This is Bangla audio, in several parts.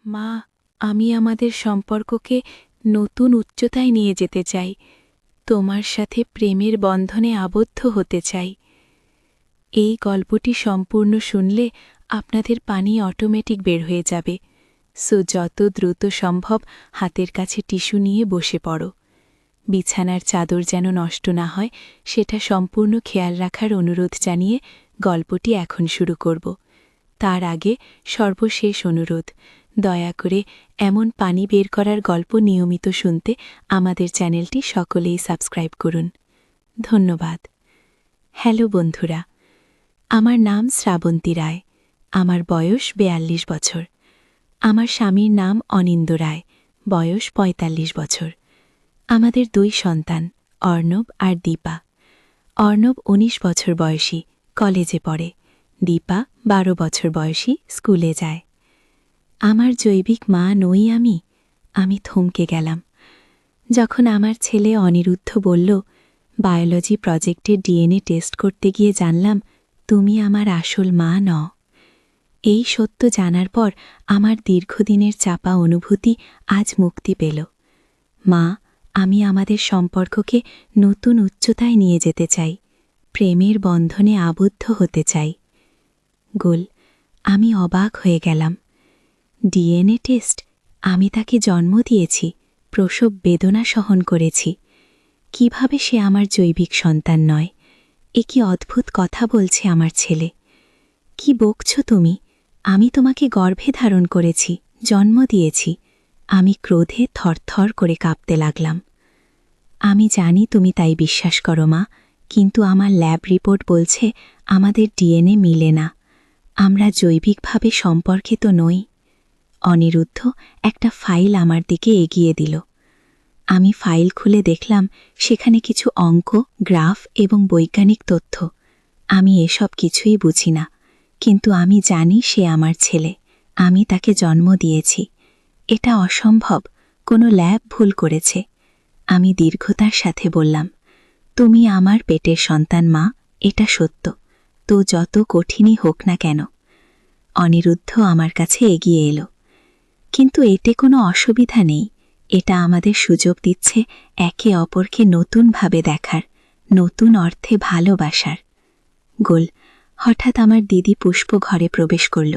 মা, আমি আমাদের সম্পর্ককে নতুন উচ্চতায় নিয়ে যেতে চাই। তোমার সাথে প্রেমের বন্ধনে আবদ্ধ হতে চাই। এই গল্পটি সম্পূর্ণ শুনলে আপনাদের পানি অটোমেটিক বের হয়ে যাবে। যত দ্রুত সম্ভব হাতের কাছে টিস্যু নিয়ে বসে পড়ো। বিছানার চাদর যেন নষ্ট না হয় সেটা সম্পূর্ণ খেয়াল রাখার অনুরোধ জানিয়ে গল্পটি এখন শুরু করব। তার আগে সর্বশেষ অনুরোধ, দয়া করে এমন পানি বের করার গল্প নিয়মিত শুনতে আমাদের চ্যানেলটি সকলেই সাবস্ক্রাইব করুন। ধন্যবাদ। হ্যালো বন্ধুরা, আমার নাম শ্রাবন্তী রায়। আমার বয়স ৪২ বছর। আমার স্বামীর নাম অনিন্দ রায়, বয়স ৪৫ বছর। আমাদের ২ সন্তান, অর্ণব আর দীপা। অর্ণব ১৯ বছর বয়সী, কলেজে পড়ে। দীপা ১২ বছর বয়সী, স্কুলে যায়। আমার জৈবিক মা নই আমি থমকে গেলাম যখন আমার ছেলে অনিরুদ্ধ বলল, বায়োলজি প্রজেক্টে ডিএনএ টেস্ট করতে গিয়ে জানলাম তুমি আমার আসল মা নও। এই সত্য জানার পর আমার দীর্ঘদিনের চাপা অনুভূতি আজ মুক্তি পেল। মা, আমি আমাদের সম্পর্ককে নতুন উচ্চতায় নিয়ে যেতে চাই। প্রেমের বন্ধনে আবদ্ধ হতে চাই। গোল, আমি অবাক হয়ে গেলাম। DNA test? আমি তাকে জন্ম দিয়েছি, প্রসব বেদনা সহন করেছি। কিভাবে সে আমার জৈবিক সন্তান নয়? এ কি অদ্ভুত কথা বলছে আমার ছেলে। কি বকছ তুমি? আমি তোমাকে গর্ভে ধারণ করেছি, জন্ম দিয়েছি। আমি ক্রোধে থরথর করে কাঁপতে লাগলাম। আমি জানি তুমি তাই বিশ্বাস করো মা, কিন্তু আমার ল্যাব রিপোর্ট বলছে আমাদের ডিএনএ মিলে না। আমরা জৈবিকভাবে সম্পর্কিত নই। অনিরুদ্ধ একটা ফাইল আমার দিকে এগিয়ে দিল। আমি ফাইল খুলে দেখলাম সেখানে কিছু অঙ্ক, গ্রাফ এবং বৈজ্ঞানিক তথ্য। আমি এসব কিছুই বুঝি না, কিন্তু আমি জানি সে আমার ছেলে। আমি তাকে জন্ম দিয়েছি। এটা অসম্ভব, কোনো ল্যাব ভুল করেছে। আমি দীর্ঘতার সাথে বললাম, তুমি আমার পেটের সন্তান মা, এটা সত্য। তো যত কঠিনই হোক না কেন। অনিরুদ্ধ আমার কাছে এগিয়ে এলো। কিন্তু এতে কোনো অসুবিধা নেই। এটা আমাদের সুযোগ দিচ্ছে একে অপরকে নতুনভাবে দেখার, নতুন অর্থে ভালোবাসার। গোল, হঠাৎ আমার দিদি পুষ্প ঘরে প্রবেশ করল।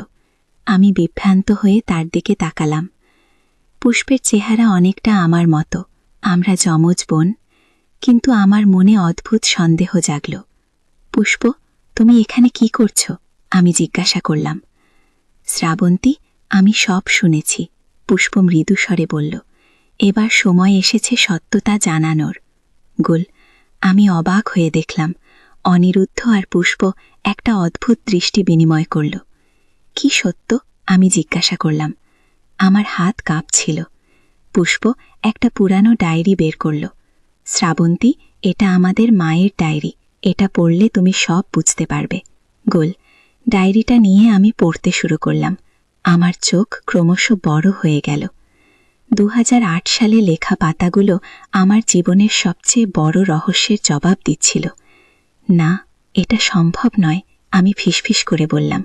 আমি বিভ্রান্ত হয়ে তার দিকে তাকালাম। পুষ্পের চেহারা অনেকটা আমার মতো, আমরা যমজ বোন। কিন্তু আমার মনে অদ্ভুত সন্দেহ জাগল। পুষ্প, তুমি এখানে কি করছ? আমি জিজ্ঞাসা করলাম। শ্রাবন্তী, আমি সব শুনেছি, পুষ্প মৃদু স্বরে বলল। এবার সময় এসেছে সত্যতা জানানোর। গোল, আমি অবাক হয়ে দেখলাম অনিরুদ্ধ আর পুষ্প একটা অদ্ভুত দৃষ্টি বিনিময় করল। কি সত্য? আমি জিজ্ঞাসা করলাম। আমার হাত কাঁপছিল। পুষ্প একটা পুরানো ডায়েরি বের করল। শ্রাবন্তী, এটা আমাদের মায়ের ডায়েরি। এটা পড়লে তুমি সব বুঝতে পারবে। গোল, ডায়েরিটা নিয়ে আমি পড়তে শুরু করলাম। আমার চোখ ক্রমশ বড় হয়ে গেল। ২০০৮ সালে লেখা পাতাগুলো আমার জীবনের সবচেয়ে বড় রহস্যের জবাব দিচ্ছিল। না, এটা সম্ভব নয়, আমি ফিসফিস করে বললাম।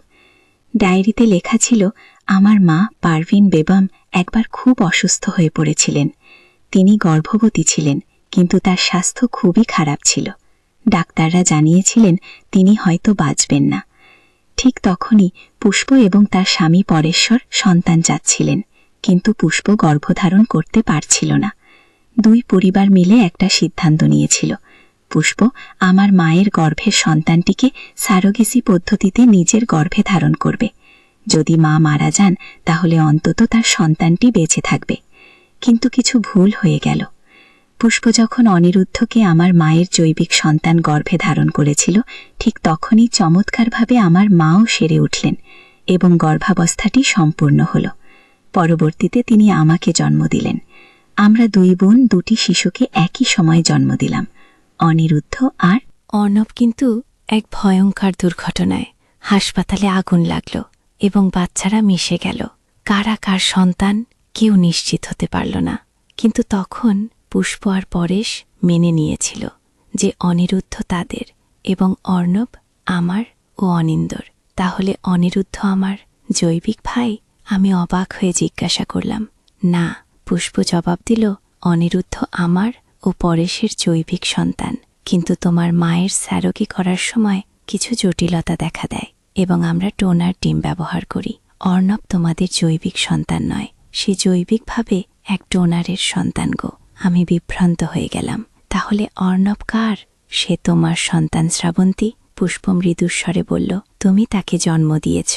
ডায়েরিতে লেখা ছিল, আমার মা পারভিন বেগম একবার খুব অসুস্থ হয়ে পড়েছিলেন। তিনি গর্ভবতী ছিলেন, কিন্তু তার স্বাস্থ্য খুবই খারাপ ছিল। ডাক্তাররা জানিয়েছিলেন তিনি হয়তো বাঁচবেন না। ঠিক তখনই পুষ্প এবং তার স্বামী পরেশ্বর সন্তান চাচ্ছিলেন, কিন্তু পুষ্প গর্ভধারণ করতে পারছিল না। ২ পরিবার মিলে একটা সিদ্ধান্ত নিয়েছিল। পুষ্প আমার মায়ের গর্ভের সন্তানটিকে সারোগেসি পদ্ধতিতে নিজের গর্ভে ধারণ করবে। যদি মা মারা যান তাহলে অন্তত তার সন্তানটি বেঁচে থাকবে। কিন্তু কিছু ভুল হয়ে গেল। পুষ্প যখন অনিরুদ্ধকে আমার মায়ের জৈবিক সন্তান গর্ভে ধারণ করেছিল, ঠিক তখনই চমৎকারভাবে আমার মাও সেরে উঠলেন এবং গর্ভাবস্থাটি সম্পূর্ণ হল। পরবর্তীতে তিনি আমাকে জন্ম দিলেন। আমরা ২ বোন ২টি শিশুকে একই সময়ে জন্ম দিলাম, অনিরুদ্ধ আর অর্ণব। কিন্তু এক ভয়ঙ্কর দুর্ঘটনায় হাসপাতালে আগুন লাগল এবং বাচ্চারা মিশে গেল। কারা কার সন্তান কেউ নিশ্চিত হতে পারল না। কিন্তু তখন পুষ্প আর পরেশ মেনে নিয়েছিল যে অনিরুদ্ধ তাদের এবং অর্ণব আমার ও অনিন্দর। তাহলে অনিরুদ্ধ আমার জৈবিক ভাই আমি অবাক হয়ে জিজ্ঞাসা করলাম, না। পুষ্প জবাব দিল, অনিরুদ্ধ আমার ও পরেশের জৈবিক সন্তান, কিন্তু তোমার মায়ের স্যারোকি করার সময় কিছু জটিলতা দেখা দেয় এবং আমরা ডোনার ডিম ব্যবহার করি। অর্ণব তোমাদের জৈবিক সন্তান নয়, সে জৈবিকভাবে এক ডোনারের সন্তান গো। আমি বিভ্রান্ত হয়ে গেলাম। তাহলে অর্ণব কার? সে তোমার সন্তান শ্রাবন্তী, পুষ্প মৃদুস্বরে বলল। তুমি তাকে জন্ম দিয়েছ,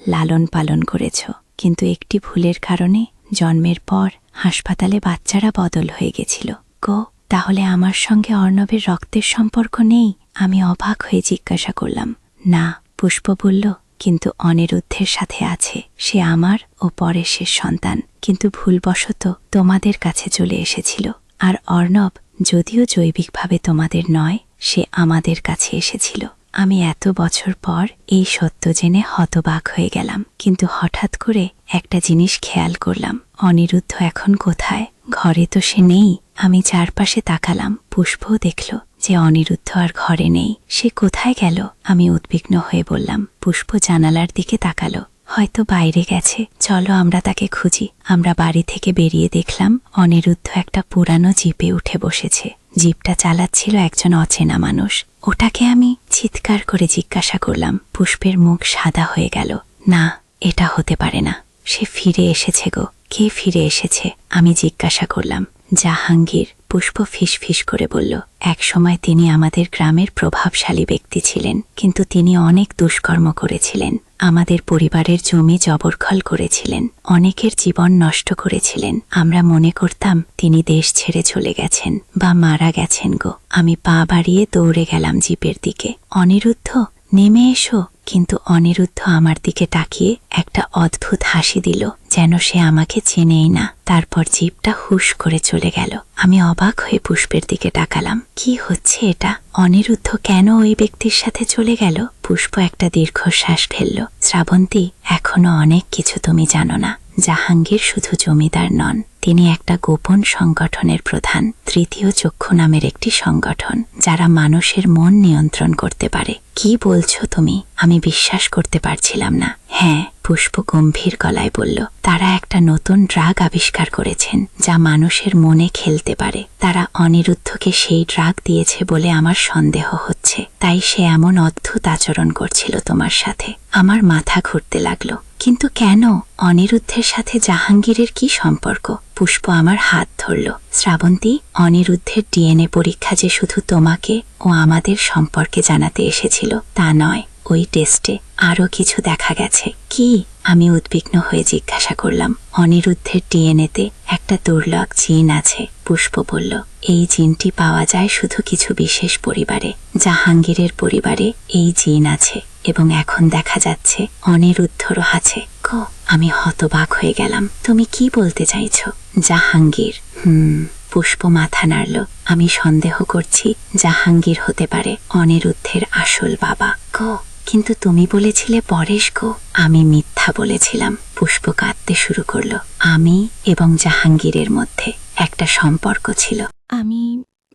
লালন পালন করেছ, কিন্তু একটি ভুলের কারণে জন্মের পর হাসপাতালে বাচ্চারা বদল হয়ে গেছিল গো। তাহলে আমার সঙ্গে অর্ণবের রক্তের সম্পর্ক নেই? আমি অবাক হয়ে জিজ্ঞাসা করলাম। না, পুষ্প বলল, কিন্তু অনিরুদ্ধের সাথে আছে। সে আমার ও পরেশের সন্তান, কিন্তু ভুলবশত তোমাদের কাছে চলে এসেছিল। আর অর্ণব যদিও জৈবিকভাবে তোমাদের নয়, সে আমাদের কাছে এসেছিল। আমি এত বছর পর এই সত্য জেনে হতবাক হয়ে গেলাম, কিন্তু হঠাৎ করে একটা জিনিস খেয়াল করলাম। অনিরুদ্ধ এখন কোথায়? ঘরে তো সে নেই। আমি চারপাশে তাকালাম। পুষ্পও দেখল যে অনিরুদ্ধ আর ঘরে নেই। সে কোথায় গেল? আমি উদ্বিগ্ন হয়ে বললাম। পুষ্প জানালার দিকে তাকালো। হয়তো বাইরে গেছে, চলো আমরা তাকে খুঁজি। আমরা বাড়ি থেকে বেরিয়ে দেখলাম অনিরুদ্ধ একটা পুরানো জিপে উঠে বসেছে। জিপটা চালাচ্ছিল একজন অচেনা মানুষ। ওটাকে? আমি চিৎকার করে জিজ্ঞাসা করলাম। পুষ্পের মুখ সাদা হয়ে গেল। না, এটা হতে পারে না। সে ফিরে এসেছে গো। কে ফিরে এসেছে? আমি জিজ্ঞাসা করলাম। জাহাঙ্গীর, পুষ্প ফিসফিস করে বলল। একসময় তিনি আমাদের গ্রামের প্রভাবশালী ব্যক্তি ছিলেন, কিন্তু তিনি অনেক দুষ্কর্ম করেছিলেন। আমাদের পরিবারের জমি জবরদখল করেছিলেন, অনেকের জীবন নষ্ট করেছিলেন। আমরা মনে করতাম তিনি দেশ ছেড়ে চলে গেছেন বা মারা গেছেন গো। আমি পা বাড়িয়ে দৌড়ে গেলাম জিপের দিকে। অনিরুদ্ধ, নেমে এসো। কিন্তু অনিরুদ্ধ আমার দিকে তাকিয়ে একটা অদ্ভুত হাসি দিল, যেন সে আমাকে চেনেই না। তারপর জিপটা হুশ করে চলে গেল। আমি অবাক হয়ে পুষ্পের দিকে তাকালাম। কি হচ্ছে এটা? অনিরুদ্ধ কেন ওই ব্যক্তির সাথে চলে গেল? পুষ্প একটা দীর্ঘশ্বাস ফেলল। শ্রাবন্তী, এখনো অনেক কিছু তুমি জানো না। জাহাঙ্গীর শুধু জমিদার নন, তিনি একটা গোপন সংগঠনের প্রধান। তৃতীয় চক্ষু নামের একটি সংগঠন, যারা মানুষের মন নিয়ন্ত্রণ করতে পারে। কি বলছো তুমি? আমি বিশ্বাস করতে পারছিলাম না। হ্যাঁ, পুষ্প গম্ভীর গলায় বলল। তারা একটা নতুন ড্রাগ আবিষ্কার করেছেন, যা মানুষের মনে খেলতে পারে। তারা অনিরুদ্ধকে সেই ড্রাগ দিয়েছে বলে আমার সন্দেহ হচ্ছে, তাই সে এমন অদ্ভুত আচরণ করছিল তোমার সাথে। আমার মাথা ঘুরতে লাগলো। কিন্তু কেন? অনিরুদ্ধের সাথে জাহাঙ্গীরের কি সম্পর্ক? পুষ্প আমার হাত ধরল। শ্রাবন্তী, অনিরুদ্ধের ডিএনএ পরীক্ষা যে শুধু তোমাকে ও আমাদের সম্পর্কে জানাতে এসেছিল তা নয়। ওই টেস্টে আরও কিছু দেখা গেছে। কি? আমি উদ্বিগ্ন হয়ে জিজ্ঞাসা করলাম। অনিরুদ্ধের ডিএনএতে একটা দুর্লভ জিন আছে, পুষ্প বলল। এই জিনটি পাওয়া যায় শুধু কিছু বিশেষ পরিবারে। জাহাঙ্গীরের পরিবারে এই জিন আছে, এবং এখন দেখা যাচ্ছে অনিরুদ্ধরও আছে। গো, আমি হতবাক হয়ে গেলাম। তুমি কি বলতে চাইছো? জাহাঙ্গীর? পুষ্প মাথা নাড়ল। আমি সন্দেহ করছি জাহাঙ্গীর হতে পারে অনিরুদ্ধের আসল বাবা। গো, কিন্তু তুমি বলেছিলে পরেশ গো। আমি মিথ্যা বলেছিলাম। পুষ্প কাঁদতে শুরু করলো। আমি এবং জাহাঙ্গীরের মধ্যে একটা সম্পর্ক ছিল। আমি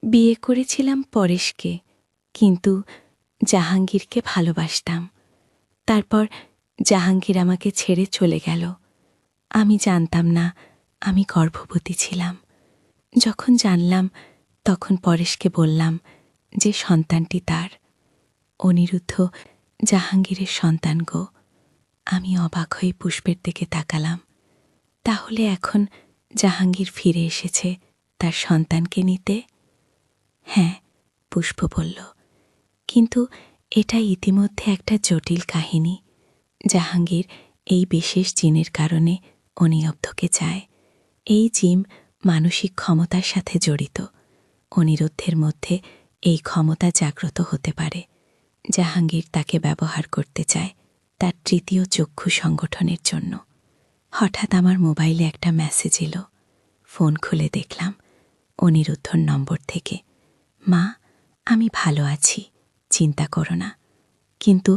বিয়ে করেছিলাম পরেশকে, কিন্তু জাহাঙ্গীরকে ভালোবাসতাম। তারপর জাহাঙ্গীর আমাকে ছেড়ে চলে গেল। আমি জানতাম না আমি গর্ভবতী ছিলাম। যখন জানলাম, তখন পরেশকে বললাম যে সন্তানটি তার। অনিরুদ্ধ জাহাঙ্গীরের সন্তান গো। আমি অবাক হয়ে পুষ্পের দিকে তাকালাম। তাহলে এখন জাহাঙ্গীর ফিরে এসেছে তার সন্তানকে নিতে? হ্যাঁ, পুষ্প বলল। কিন্তু এটা ইতিমধ্যে একটা জটিল কাহিনী। জাহাঙ্গীর এই বিশেষ জিনের কারণে অনিরুদ্ধকে চায়। এই জিন মানসিক ক্ষমতার সাথে জড়িত। অনিরুদ্ধের মধ্যে এই ক্ষমতা জাগ্রত হতে পারে। জাহাঙ্গীর তাকে ব্যবহার করতে চায় তার তৃতীয় চক্ষু সংগঠনের জন্য। হঠাৎ আমার মোবাইলে একটা মেসেজ এলো। ফোন খুলে দেখলাম অনিরুদ্ধর নম্বর থেকে। মা, আমি ভালো আছি, চিন্তা করো না। কিন্তু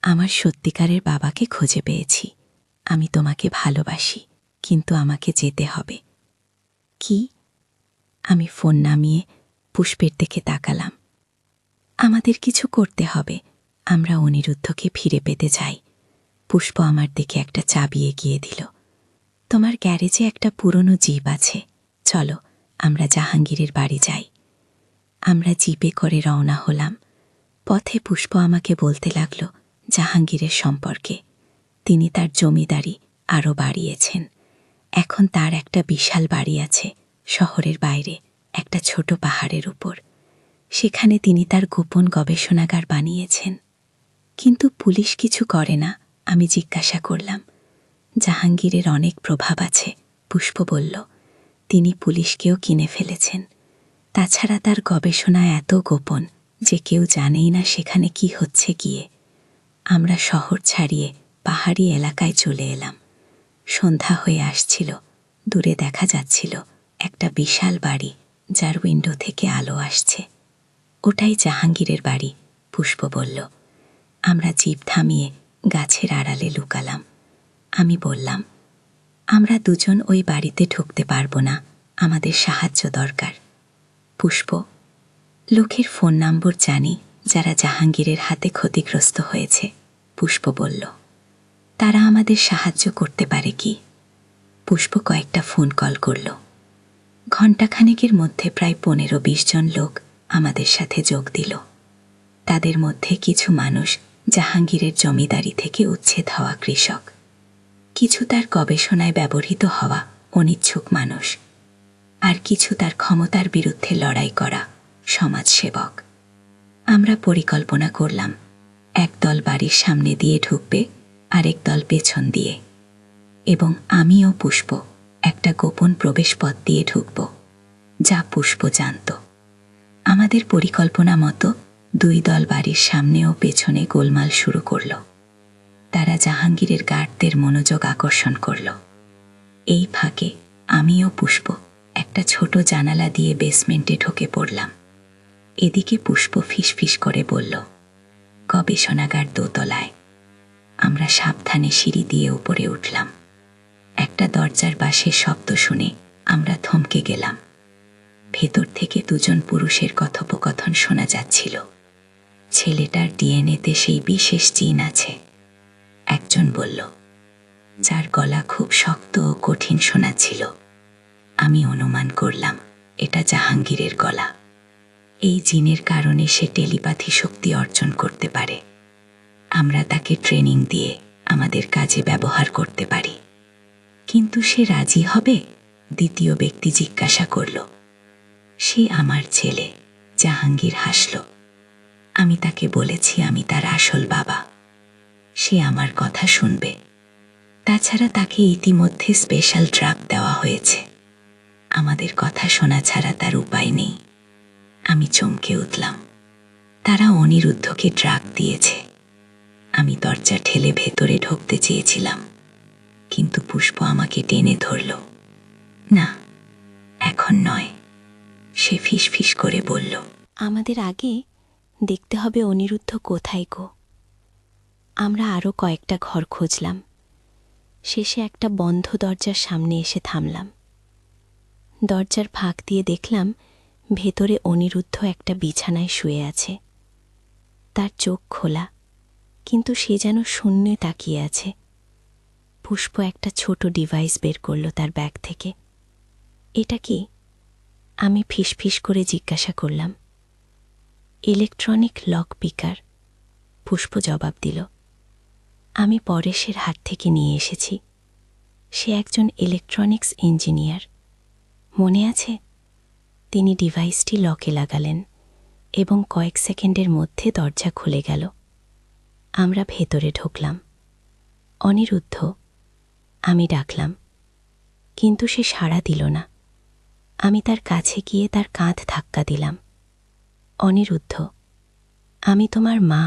আমার সত্যিকারের বাবাকে খুঁজে পেয়েছি। আমি তোমাকে ভালোবাসি, কিন্তু আমাকে যেতে হবে। কি? আমি ফোন নামিয়ে পুষ্পের দিকে তাকালাম। আমাদের কিছু করতে হবে। আমরা অনিরুদ্ধকে ফিরে পেতে চাই। পুষ্প আমার দিকে একটা চাবি এগিয়ে দিল। তোমার গ্যারেজে একটা পুরনো জিপ আছে, চলো আমরা জাহাঙ্গীরের বাড়ি যাই। আমরা জিপে করে রওনা হলাম। পথে পুষ্প আমাকে বলতে লাগল জাহাঙ্গীরের সম্পর্কে। তিনি তার জমিদারি আরও বাড়িয়েছেন। এখন তার একটা বিশাল বাড়ি আছে শহরের বাইরে, একটা ছোট পাহাড়ের উপর। সেখানে তিনি তার গোপন গবেষণাগার বানিয়েছেন। কিন্তু পুলিশ কিছু করে না। আমি জিজ্ঞাসা করলাম, জাহাঙ্গীরের অনেক প্রভাব আছে। পুষ্প বলল, তিনি পুলিশকেও কিনে ফেলেছেন। তাছাড়া তার গবেষণা এত গোপন যে কেউ জানেই না সেখানে কি হচ্ছে গিয়ে। আমরা শহর ছাড়িয়ে পাহাড়ি এলাকায় চলে এলাম। সন্ধ্যা হয়ে আসছিল। দূরে দেখা যাচ্ছিল একটা বিশাল বাড়ি, যার উইন্ডো থেকে আলো আসছে। ওটাই জাহাঙ্গীরের বাড়ি, পুষ্প বলল। আমরা জিপ থামিয়ে গাছের আড়ালে লুকালাম। আমি বললাম, আমরা দুজন ওই বাড়িতে ঢুকতে পারবো না, আমাদের সাহায্য দরকার। পুষ্প, লোকের ফোন নম্বর জানি যারা জাহাঙ্গীরের হাতে ক্ষতিগ্রস্ত হয়েছে, পুষ্প বলল। তারা আমাদের সাহায্য করতে পারে কি? পুষ্প কয়েকটা ফোন কল করল। ঘণ্টাখানেকের মধ্যে প্রায় 15-20 জন লোক আমাদের সাথে যোগ দিল। তাদের মধ্যে কিছু মানুষ জাহাঙ্গীরের জমিদারি থেকে উচ্ছেদ হওয়া কৃষক, কিছু তার গবেষণায় ব্যবহৃত হওয়া অনিচ্ছুক মানুষ, আর কিছু তার ক্ষমতার বিরুদ্ধে লড়াই করা সমাজসেবক। আমরা পরিকল্পনা করলাম, এক দল বাড়ির সামনে দিয়ে ঢুকবে, আরেক দল পেছন দিয়ে, এবং আমি ও পুষ্প একটা গোপন প্রবেশপথ দিয়ে ঢুকব, যা পুষ্প জানত। আমাদের পরিকল্পনা মতো 2 দল বাড়ির সামনে ও পেছনে গোলমাল শুরু করল। তারা জাহাঙ্গীরের গার্ডদের মনোযোগ আকর্ষণ করল। এই ফাঁকে আমি ও পুষ্প একটা ছোট জানালা দিয়ে বেসমেন্টে ঢুকে পড়লাম। এদিকে পুষ্প ফিসফিস করে বলল, গবেষণাগার দোতলায়। আমরা সাবধানে সিঁড়ি দিয়ে উপরে উঠলাম। একটা দরজার বাঁশের শব্দ শুনে আমরা থমকে গেলাম। ভেতর থেকে 2 জন পুরুষের কথোপকথন শোনা যাচ্ছিল। ছেলেটার ডিএনএতে সেই বিশেষ জিন আছে, একজন বলল, যার গলা খুব শক্ত ও কঠিন শোনাচ্ছিল। আমি অনুমান করলাম এটা জাহাঙ্গীরের গলা। এই জিনের কারণে সে টেলিপ্যাথি শক্তি অর্জন করতে পারে। আমরা তাকে ট্রেনিং দিয়ে আমাদের কাজে ব্যবহার করতে পারি। কিন্তু সে রাজি হবে? দ্বিতীয় ব্যক্তি জিজ্ঞাসা করল। সে আমার ছেলে, জাহাঙ্গীর হাসল। আমি তাকে বলেছি আমি তার আসল বাবা। সে আমার কথা শুনবে। তাছাড়া তাকে ইতিমধ্যে স্পেশাল ড্রাগ দেওয়া হয়েছে। আমাদের কথা শোনা ছাড়া তার উপায় নেই। আমি চমকে উঠলাম। তারা অনিরুদ্ধকে ড্রাগ দিয়েছে। আমি দরজা ঠেলে ভেতরে ঢুকতে চেয়েছিলাম, কিন্তু পুষ্প আমাকে টেনে ধরল। না, এখন নয়, সে ফিসফিস করে বলল। আমাদের আগে দেখতে হবে অনিরুদ্ধ কোথায় গো। আমরা আরও কয়েকটা ঘর খুঁজলাম। শেষে একটা বন্ধ দরজার সামনে এসে থামলাম। দরজার ফাঁক দিয়ে দেখলাম ভেতরে অনিরুদ্ধ একটা বিছানায় শুয়ে আছে। তার চোখ খোলা, কিন্তু সে যেন শূন্যে তাকিয়ে আছে। পুষ্প একটা ছোট ডিভাইস বের করল তার ব্যাগ থেকে। এটা কি? আমি ফিসফিস করে জিজ্ঞাসা করলাম। ইলেকট্রনিক লক পিকার, পুষ্প জবাব দিল। আমি পরেশের হাত থেকে নিয়ে এসেছি। সে একজন ইলেকট্রনিক্স ইঞ্জিনিয়ার। মনে আছে? তিনি ডিভাইসটি লকে লাগালেন এবং কয়েক সেকেন্ডের মধ্যে দরজা খুলে গেল। আমরা ভেতরে ঢুকলাম। অনিরুদ্ধ, আমি ডাকলাম, কিন্তু সে সাড়া দিল না। আমি তার কাছে গিয়ে তার কাঁধ ধাক্কা দিলাম। অনিরুদ্ধ, আমি তোমার মা।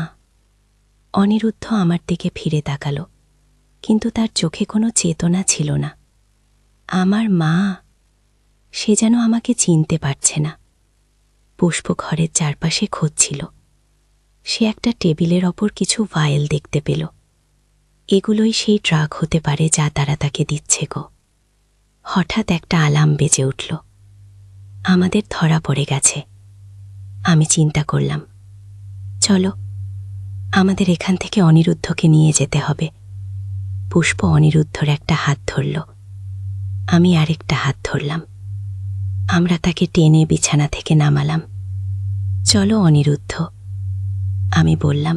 অনিরুদ্ধ আমার দিকে ফিরে তাকালো, কিন্তু তার চোখে কোনো চেতনা ছিল না। আমার মা? সে যেন আমাকে চিনতে পারছে না। পুষ্প ঘরের চারপাশে খুঁজছিল। সে একটা টেবিলের ওপর কিছু ভায়েল দেখতে পেল। এগুলোই সেই ড্রাগ হতে পারে যা তারা তাকে দিচ্ছে গো। হঠাৎ একটা আলার্ম বেজে উঠল। আমাদের ধরা পড়ে গেছে। আমি চিন্তা করলাম, চলো, আমাদের এখান থেকে অনিরুদ্ধকে নিয়ে যেতে হবে। পুষ্প অনিরুদ্ধর একটা হাত ধরল। আমি আরেকটা হাত ধরলাম। আমরা তাকে টেনে বিছানা থেকে নামালাম। চলো অনিরুদ্ধ, আমি বললাম,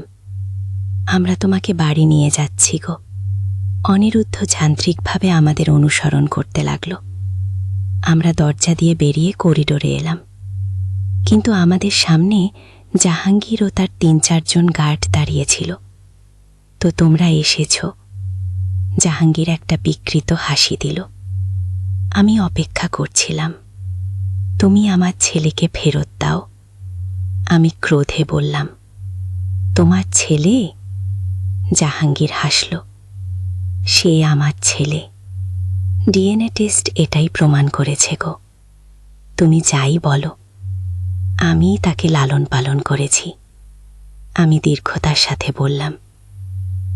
আমরা তোমাকে বাড়ি নিয়ে যাচ্ছি গো। অনিরুদ্ধ যান্ত্রিকভাবে আমাদের অনুসরণ করতে লাগল। আমরা দরজা দিয়ে বেরিয়ে করিডোরে এলাম, কিন্তু আমাদের সামনে জাহাঙ্গীর ও তার ৩-৪ জন গার্ড দাঁড়িয়েছিল। তো তোমরা এসেছ। জাহাঙ্গীর একটা বিকৃত হাসি দিল। আমি অপেক্ষা করছিলাম, তুমি আমার ছেলেকে ফেরত দাও। আমি ক্রোধে বললাম, তোমার ছেলে? জাহাঙ্গীর হাসল, সে আমার ছেলে। ডিএনএ টেস্ট এটাই প্রমাণ করেছে গো। তুমি যাই বলো, আমি তাকে লালন পালন করেছি। আমি দীর্ঘতার সাথে বললাম,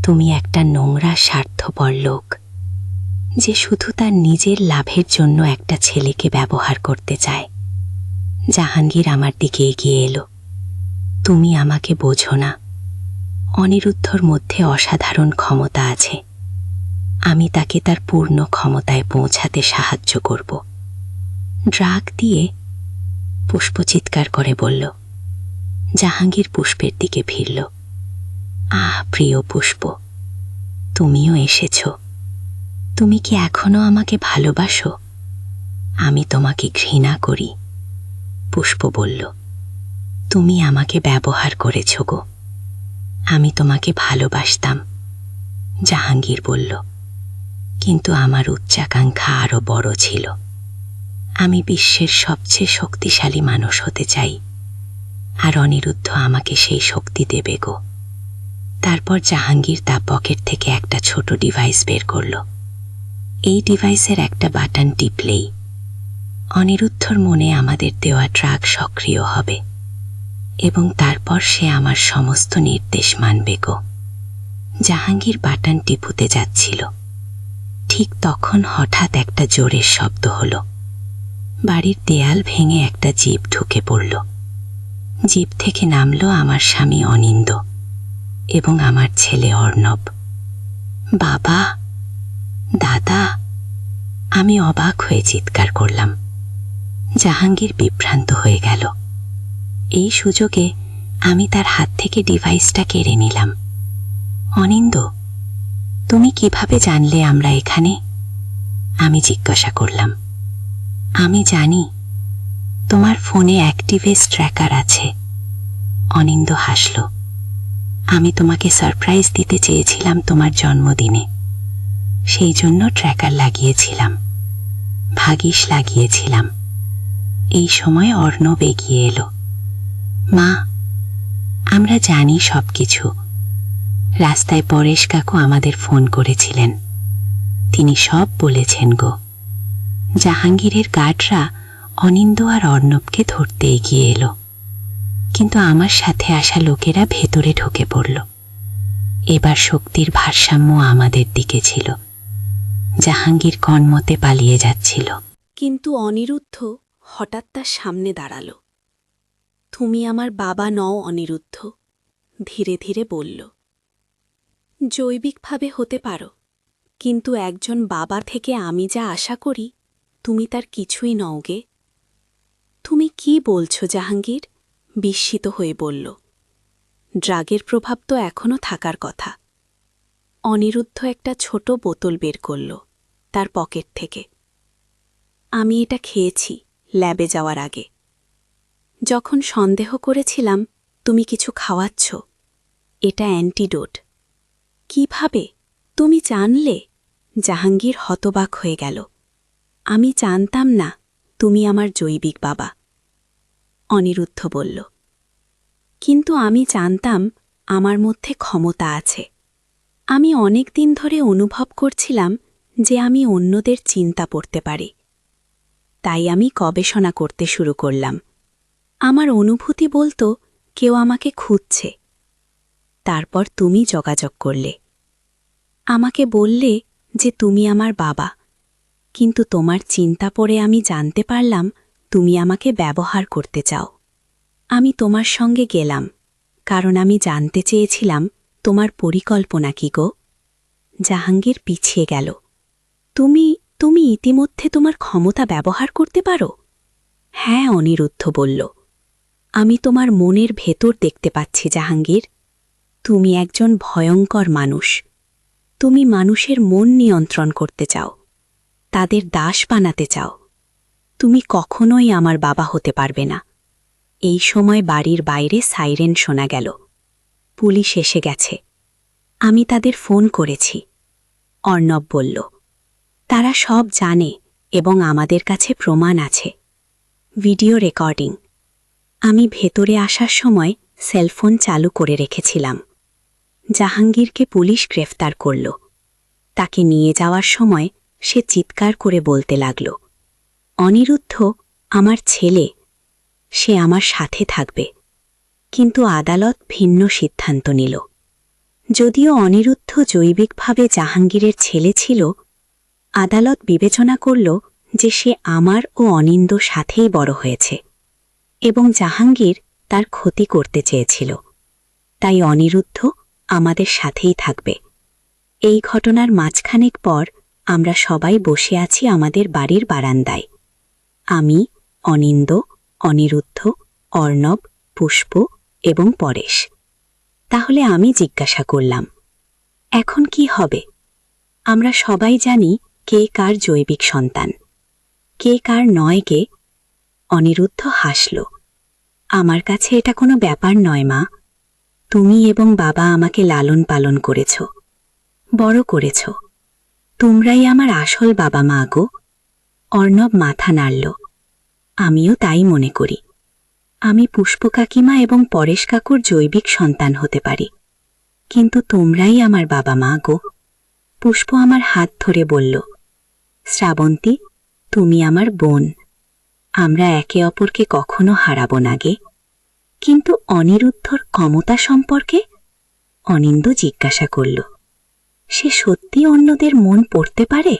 তুমি একটা নোংরা স্বার্থপর লোক, যে শুধু তার নিজের লাভের জন্য একটা ছেলেকে ব্যবহার করতে চায়। জাহাঙ্গীর আমার দিকে এগিয়ে এলো। তুমি আমাকে বোঝো না, অনিরুদ্ধর মধ্যে অসাধারণ ক্ষমতা আছে। আমি তাকে তার পূর্ণ ক্ষমতায় পৌঁছাতে সাহায্য করব। ড্রাগ দিয়ে? পুষ্প চিৎকার করে বলল। জাহাঙ্গীর পুষ্পের দিকে ফিরল। আহ প্রিয় পুষ্প, তুমিও এসেছ। তুমি কি এখনো আমাকে ভালোবাসো? আমি তোমাকে ঘৃণা করি। পুষ্প বলল, তুমি আমাকে ব্যবহার করেছ গো। আমি তোমাকে ভালোবাসতাম। জাহাঙ্গীর বলল, কিন্তু আমার উচ্চাকাঙ্ক্ষা আরো বড় ছিল। আমি বিশ্বের সবচেয়ে শক্তিশালী মানুষ হতে চাই, আর অনিরুদ্ধ আমাকে সেই শক্তি দেবে গো। তারপর জাহাঙ্গীর তার পকেট থেকে একটা ছোট ডিভাইস বের করল। এই ডিভাইসের একটা বাটন টিপলেই অনিরুদ্ধর মনে আমাদের দেওয়া ড্রাগ সক্রিয় হবে, এবং তারপর সে আমার সমস্ত নির্দেশ মানবে গো। জাহাঙ্গীর বাটন টিপুতে যাচ্ছিল, ঠিক তখন হঠাৎ একটা জোরের শব্দ হলো। বাড়ির দেয়াল ভেঙে একটা জিপ ঢুকে পড়ল। জিপ থেকে নামল আমার স্বামী অনিন্দ এবং আমার ছেলে অর্ণব। বাবা, দাদা! আমি অবাক হয়ে চিৎকার করলাম। জাহাঙ্গীর বিভ্রান্ত হয়ে গেল। এই সুযোগে আমি তার হাত থেকে ডিভাইসটা কেড়ে নিলাম। অনিন্দ, তুমি কিভাবে জানলে আমরা এখানে? আমি জিজ্ঞাসা করলাম। আমি জানি, তোমার ফোনে অ্যাক্টিভেস ট্র্যাকার আছে। অনিন্দ হাসল। আমি তোমাকে সারপ্রাইজ দিতে চেয়েছিলাম তোমার জন্মদিনে, সেই জন্য ট্র্যাকার লাগিয়েছিলাম। ভাগিস লাগিয়েছিলাম। এই সময় অর্ণব এগিয়ে এলো। মা, আমরা জানি সব কিছু। রাস্তায় পরেশ কাকু আমাদের ফোন করেছিলেন, তিনি সব বলেছেন গো। জাহাঙ্গীরের গার্ডরা অনিন্দ আর অর্ণবকে ধরতে এগিয়ে এলো, কিন্তু আমার সাথে আসা লোকেরা ভেতরে ঢুকে পড়ল। এবার শক্তির ভারসাম্য আমাদের দিকে ছিল। জাহাঙ্গীর কনমতে পালিয়ে যাচ্ছিল, কিন্তু অনিরুদ্ধ হঠাৎ তার সামনে দাঁড়াল। তুমি আমার বাবা নও অনিরুদ্ধ, ধীরে ধীরে বলল। জৈবিকভাবে হতে পারো, কিন্তু একজন বাবা থেকে আমি যা আশা করি তুমি তার কিছুই নও গে। তুমি কি বলছো জাহাঙ্গীর? বিস্মিত হয়ে বলল। ড্রাগের প্রভাব তো এখনও থাকার কথা। অনিরুদ্ধ একটা ছোট বোতল বের করল তার পকেট থেকে। আমি এটা খেয়েছি ল্যাবে যাওয়ার আগে। যখন সন্দেহ করেছিলাম তুমি কিছু খাওয়াচ্ছ, এটা অ্যান্টিডোট। কিভাবে তুমি জানলে? জাহাঙ্গীর হতবাক হয়ে গেল। আমি জানতাম না তুমি আমার জৈবিক বাবা, অনিরুদ্ধ বলল। কিন্তু আমি জানতাম আমার মধ্যে ক্ষমতা আছে। আমি অনেক দিন ধরে অনুভব করছিলাম যে আমি অন্যদের চিন্তা পড়তে পারি। তাই আমি গবেষণা করতে শুরু করলাম। আমার অনুভূতি বলতো কেউ আমাকে খুঁজছে। তারপর তুমি যোগাযোগ করলে, আমাকে বললে যে তুমি আমার বাবা, কিন্তু তোমার চিন্তা পড়ে আমি জানতে পারলাম তুমি আমাকে ব্যবহার করতে চাও। আমি তোমার সঙ্গে গেলাম, কারণ আমি জানতে চেয়েছিলাম তোমার পরিকল্পনা কি গো। জাহাঙ্গীর পিছিয়ে গেল। তুমি ইতিমধ্যে তোমার ক্ষমতা ব্যবহার করতে পারো? হ্যাঁ, অনিরুদ্ধ বলল। আমি তোমার মনের ভেতর দেখতে পাচ্ছি জাহাঙ্গীর। তুমি একজন ভয়ঙ্কর মানুষ। তুমি মানুষের মন নিয়ন্ত্রণ করতে চাও, তাদের দাস বানাতে চাও। তুমি কখনোই আমার বাবা হতে পারবে না। এই সময় বাড়ির বাইরে সাইরেন শোনা গেল। পুলিশ এসে গেছে। আমি তাদের ফোন করেছি। অর্ণব বলল, তারা সব জানে এবং আমাদের কাছে প্রমাণ আছে, ভিডিও রেকর্ডিং। আমি ভেতরে আসার সময় সেলফোন চালু করে রেখেছিলাম। জাহাঙ্গীরকে পুলিশ গ্রেফতার করল। তাকে নিয়ে যাওয়ার সময় সে চিৎকার করে বলতে লাগল, অনিরুদ্ধ আমার ছেলে, সে আমার সাথে থাকবে। কিন্তু আদালত ভিন্ন সিদ্ধান্ত নিল। যদিও অনিরুদ্ধ জৈবিকভাবে জাহাঙ্গীরের ছেলে ছিল, আদালত বিবেচনা করল যে সে আমার ও অনিন্দ্যর সাথেই বড় হয়েছে এবং জাহাঙ্গীর তার ক্ষতি করতে চেয়েছিল। তাই অনিরুদ্ধ আমাদের সাথেই থাকবে। এই ঘটনার মাঝখানেক পর আমরা সবাই বসে আছি আমাদের বাড়ির বারান্দায়। আমি, অনিন্দ্য, অনিরুদ্ধ, অর্ণব, পুষ্প এবং পরেশ। তাহলে আমি জিজ্ঞাসা করলাম, এখন কি হবে? আমরা সবাই জানি কে কার জৈবিক সন্তান, কে কার নয়। কে? অনিরুদ্ধ হাসল। আমার কাছে এটা কোনো ব্যাপার নয় মা। তুমি এবং বাবা আমাকে লালন পালন করেছ, বড় করেছ। তোমরাই আমার আসল বাবা মা গো। অর্ণব মাথা নাড়ল। আমিও তাই মনে করি। আমি পুষ্প কাকিমা এবং পরেশ কাকুর জৈবিক সন্তান হতে পারি, কিন্তু তোমরাই আমার বাবা মা গো। পুষ্প আমার হাত ধরে বলল, শ্রাবন্তী, তুমি আমার বোন। আমরা একে অপরকে কখনো হারাব না গে। কিন্তু অনিরুদ্ধর ক্ষমতা সম্পর্কে? অনিন্দ্য জিজ্ঞাসা করল। সে সত্যি অন্যদের মন পড়তে পারে?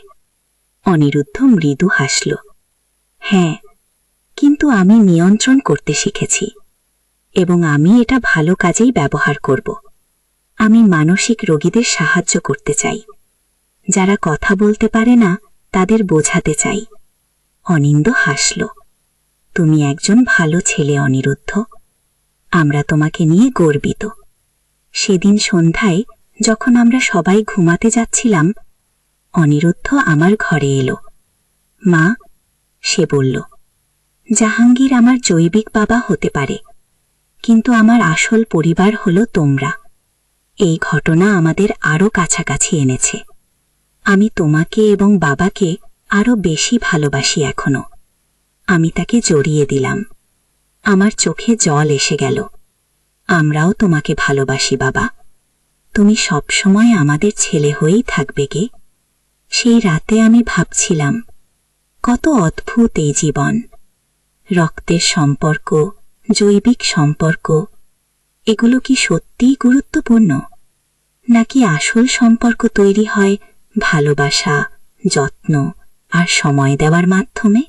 অনিরুদ্ধ মৃদু হাসল। হ্যাঁ, কিন্তু আমি নিয়ন্ত্রণ করতে শিখেছি এবং আমি এটা ভালো কাজেই ব্যবহার করব। আমি মানসিক রোগীদের সাহায্য করতে চাই। যারা কথা বলতে পারে না তাদের বোঝাতে চাই। অনিন্দ্য হাসল। তুমি একজন ভালো ছেলে অনিরুদ্ধ। আমরা তোমাকে নিয়ে গর্বিত। সেদিন সন্ধ্যায় যখন আমরা সবাই ঘুমাতে যাচ্ছিলাম, অনিরুদ্ধ আমার ঘরে এলো। মা, সে বলল, জাহাঙ্গীর আমার জৈবিক বাবা হতে পারে, কিন্তু আমার আসল পরিবার হলো তোমরা। এই ঘটনা আমাদের আরও কাছাকাছি এনেছে। আমি তোমাকে এবং বাবাকে আরও বেশি ভালোবাসি এখনো। আমি তাকে জড়িয়ে দিলাম। আমার চোখে জল এসে গেল। আমরাও তোমাকে ভালোবাসি বাবা। তুমি সবসময় আমাদের ছেলে হয়েই থাকবে গে। সেই রাতে আমি ভাবছিলাম, কত অদ্ভুত এই জীবন। রক্তের সম্পর্ক, জৈবিক সম্পর্ক, এগুলো কি সত্যিই গুরুত্বপূর্ণ, নাকি আসল সম্পর্ক তৈরি হয় ভালোবাসা, যত্ন আর সময় দেওয়ার মাধ্যমে?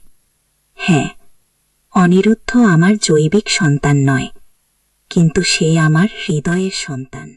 হ্যাঁ, অনিরুদ্ধ আমার জৈবিক সন্তান নয়, কিন্তু সে আমার হৃদয়ের সন্তান।